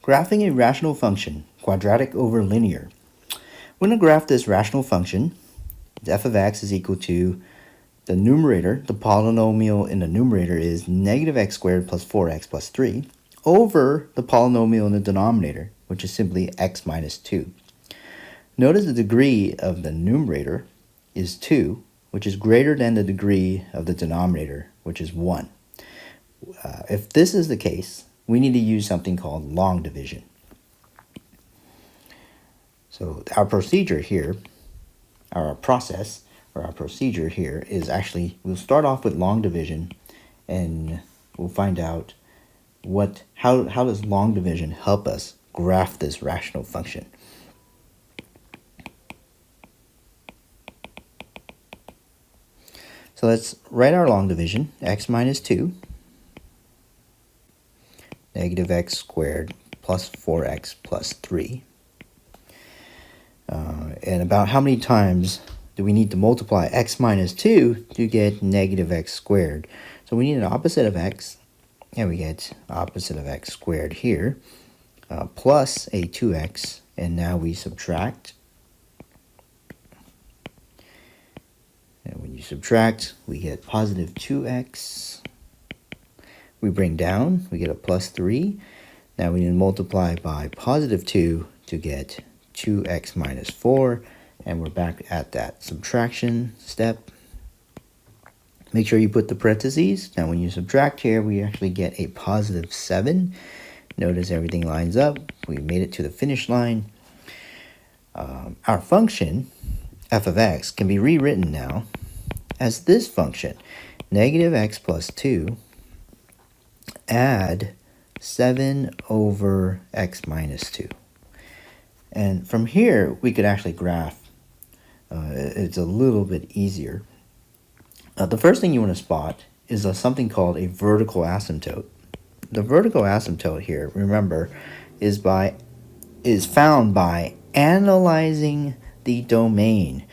Graphing a rational function, quadratic over linear. We're going to graph this rational function. F of x is equal to the numerator, the polynomial in the numerator is negative x squared plus 4x plus 3, over the polynomial in the denominator, which is simply x minus 2. Notice the degree of the numerator is 2, which is greater than the degree of the denominator, which is 1. If this is the case, we need to use something called long division. So our procedure here, our procedure here is actually, we'll start off with long division and we'll find out how does long division help us graph this rational function. So let's write our long division, x minus 2, negative x squared plus 4x plus 3. And about how many times do we need to multiply x minus 2 to get negative x squared? So we need an opposite of x, and we get opposite of x squared here, plus a 2x, and now we subtract. And when you subtract, we get positive 2x. We bring down, we get a plus 3. Now we need to multiply by positive 2 to get 2x minus 4. And we're back at that subtraction step. Make sure you put the parentheses. Now when you subtract here, we actually get a positive 7. Notice everything lines up. We made it to the finish line. Our function, f of x, can be rewritten now as this function, negative x plus 2, add 7 over x minus 2. And from here, we could actually graph. It's a little bit easier. The first thing you want to spot is something called a vertical asymptote. The vertical asymptote here, remember, is found by analyzing the domain.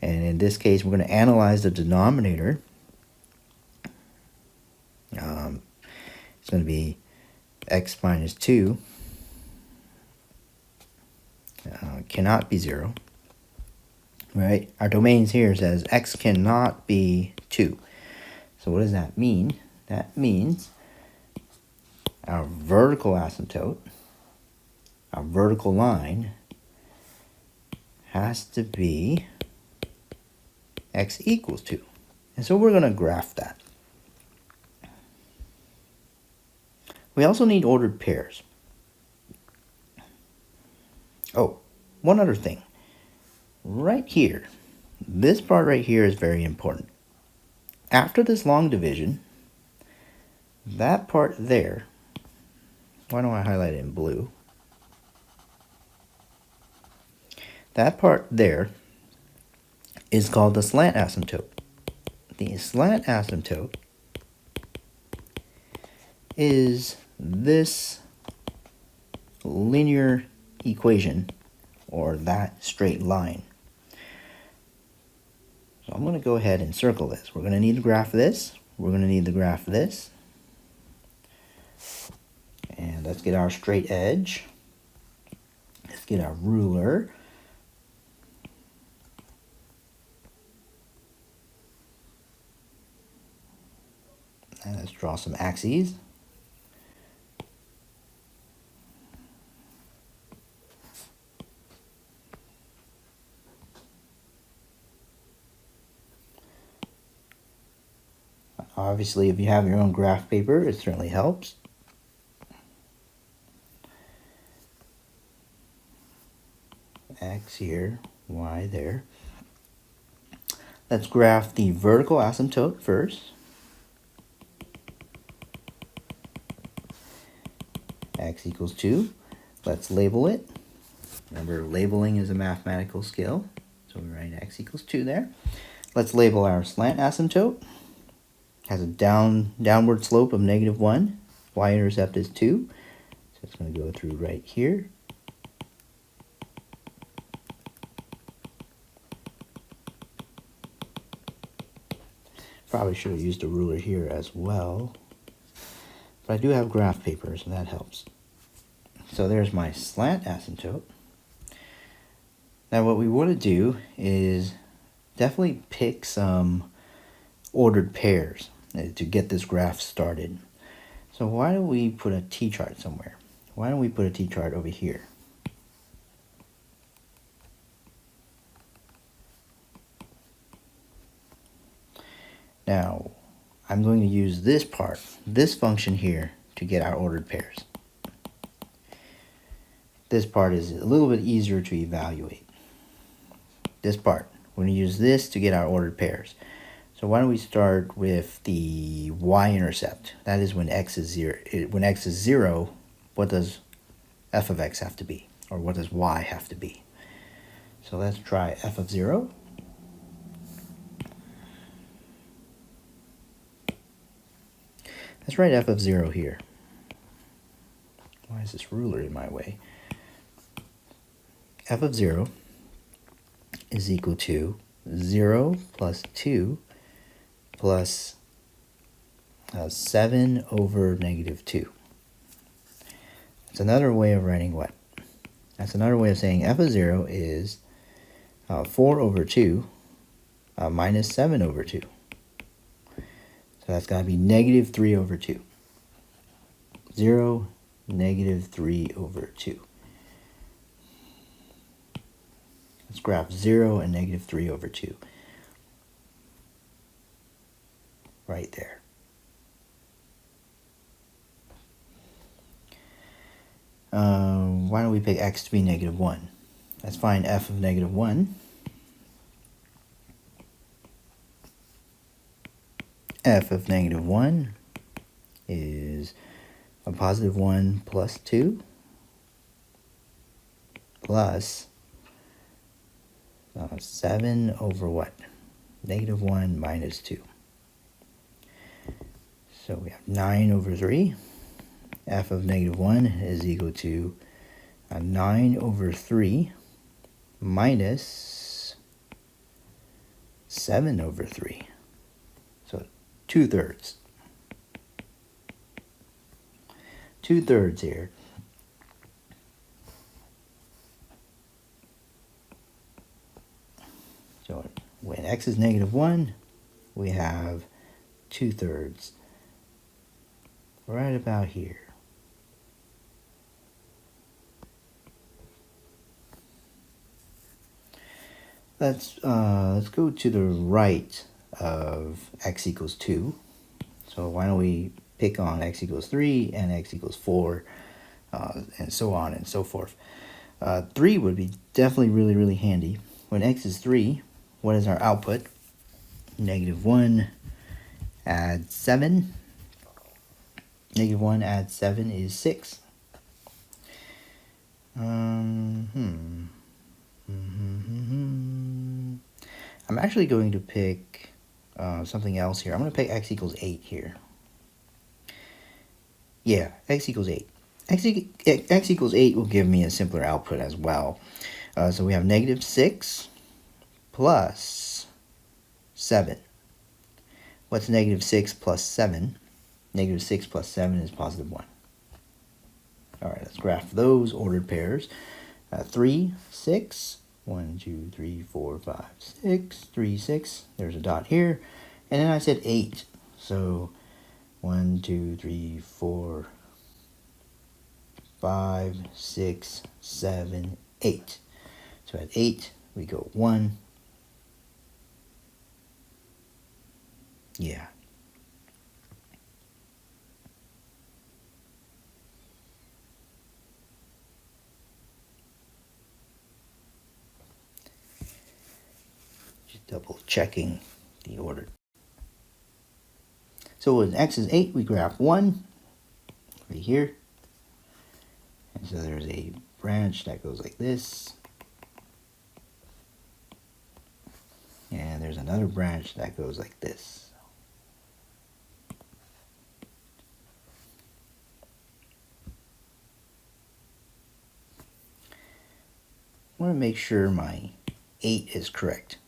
And in this case, we're going to analyze the denominator. It's going to be x minus 2 cannot be 0. Right? Our domains here says x cannot be 2. So what does that mean? That means our vertical asymptote, our vertical line, has to be x equals 2. And so we're going to graph that. We also need ordered pairs. Oh, one other thing. Right here, this part right here is very important. After this long division, that part there, why don't I highlight it in blue? That part there is called the slant asymptote. The slant asymptote is this linear equation, or that straight line. So I'm going to go ahead and circle this. We're going to need to graph this. We're going to need to graph this. And let's get our straight edge. Let's get our ruler. And let's draw some axes. Obviously, if you have your own graph paper, it certainly helps. X here, Y there. Let's graph the vertical asymptote first. X equals 2. Let's label it. Remember, labeling is a mathematical skill. So we write x equals 2 there. Let's label our slant asymptote. Has a downward slope of -1. Y-intercept is 2. So it's going to go through right here. Probably should have used a ruler here as well. But I do have graph paper, so that helps. So there's my slant asymptote. Now what we want to do is definitely pick some ordered pairs to get this graph started. So why don't we put a t-chart somewhere? Why don't we put a t-chart over here? Now, I'm going to use this part, this function here, to get our ordered pairs. This part is a little bit easier to evaluate. This part, we're going to use this to get our ordered pairs. So why don't we start with the y-intercept? That is when x is 0. When x is 0, what does f of x have to be? Or what does y have to be? So let's try f of 0. Let's write f of 0 here. Why is this ruler in my way? F of 0 is equal to 0 plus 2 plus 7 over negative 2. That's another way of writing what? That's another way of saying f of 0 is 4 over 2 minus 7 over 2. So that's got to be negative 3 over 2. 0, negative 3 over 2. Let's graph 0 and negative 3 over 2. Right there. Why don't we pick x to be negative 1? Let's find f of negative 1. F of negative 1 is a positive 1 plus 2 plus 7 over what? Negative 1 minus 2. So we have 9 over 3. F of negative 1 is equal to 9 over 3 minus 7 over 3. So 2/3. 2/3 here. So when x is negative 1, we have 2/3. Right about here. Let's go to the right of x equals 2. So why don't we pick on x equals 3 and x equals 4, and so on and so forth. 3 would be definitely really handy. When x is 3, what is our output? Negative 1 add 7. Negative 1 add 7 is 6. I'm actually going to pick something else here. I'm going to pick x equals 8 here. Yeah, x equals 8. X equals 8 will give me a simpler output as well. So we have negative 6 plus 7. What's negative 6 plus 7? Negative 6 plus 7 is positive 1. All right, let's graph those ordered pairs. 3, 6, 1, 2, 3, 4, 5, 6, 3, 6. There's a dot here. And then I said 8. So 1, 2, 3, 4, 5, 6, 7, 8. So at 8, we go 1. Yeah. Just double checking the order. So when x is 8, we graph 1 right here. And so there's a branch that goes like this. And there's another branch that goes like this. I want to make sure my 8 is correct.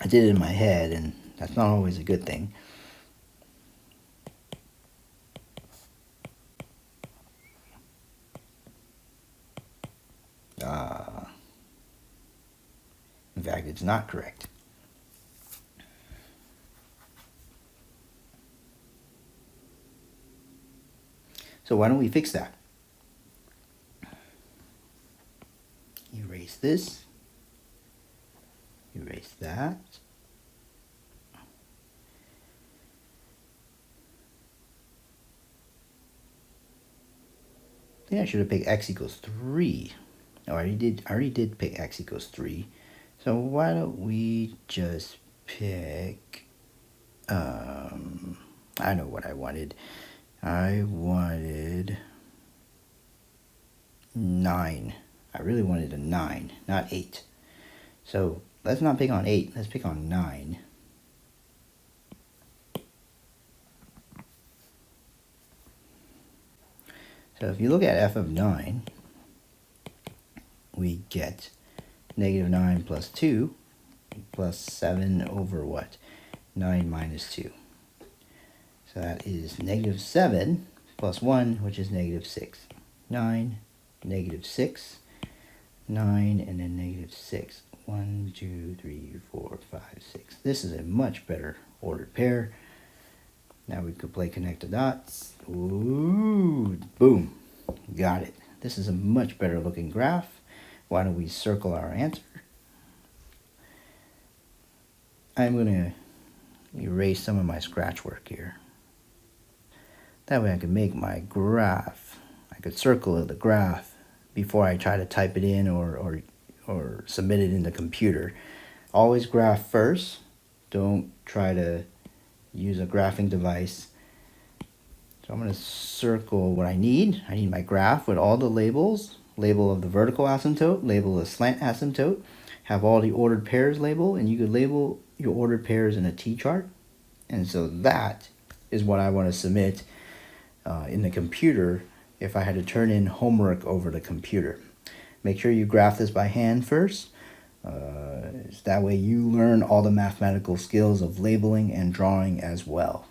I did it in my head, and that's not always a good thing. it's not correct. So why don't we fix that? Erase this. Erase that. I think I should have picked x equals 3. Oh, I already did pick x equals 3. So why don't we just pick, I know what I wanted. I wanted 9. I really wanted a 9, not 8. So let's not pick on 8, let's pick on 9. So if you look at f of 9, we get negative 9 plus 2 plus 7 over what? 9 minus 2. So that is negative 7 plus 1, which is negative 6. 9, negative 6, 9, and then negative 6. 1, 2, 3, 4, 5, 6. This is a much better ordered pair. Now we could play connect the dots. Ooh, boom, got it. This is a much better looking graph. Why don't we circle our answer? I'm going to erase some of my scratch work here. That way I can make my graph. I could circle the graph before I try to type it in or submit it in the computer. Always graph first. Don't try to use a graphing device. So I'm going to circle what I need. I need my graph with all the labels. Label of the vertical asymptote, label of the slant asymptote, have all the ordered pairs labeled, and you could label your ordered pairs in a T-chart. And so that is what I want to submit in the computer if I had to turn in homework over the computer. Make sure you graph this by hand first. That way you learn all the mathematical skills of labeling and drawing as well.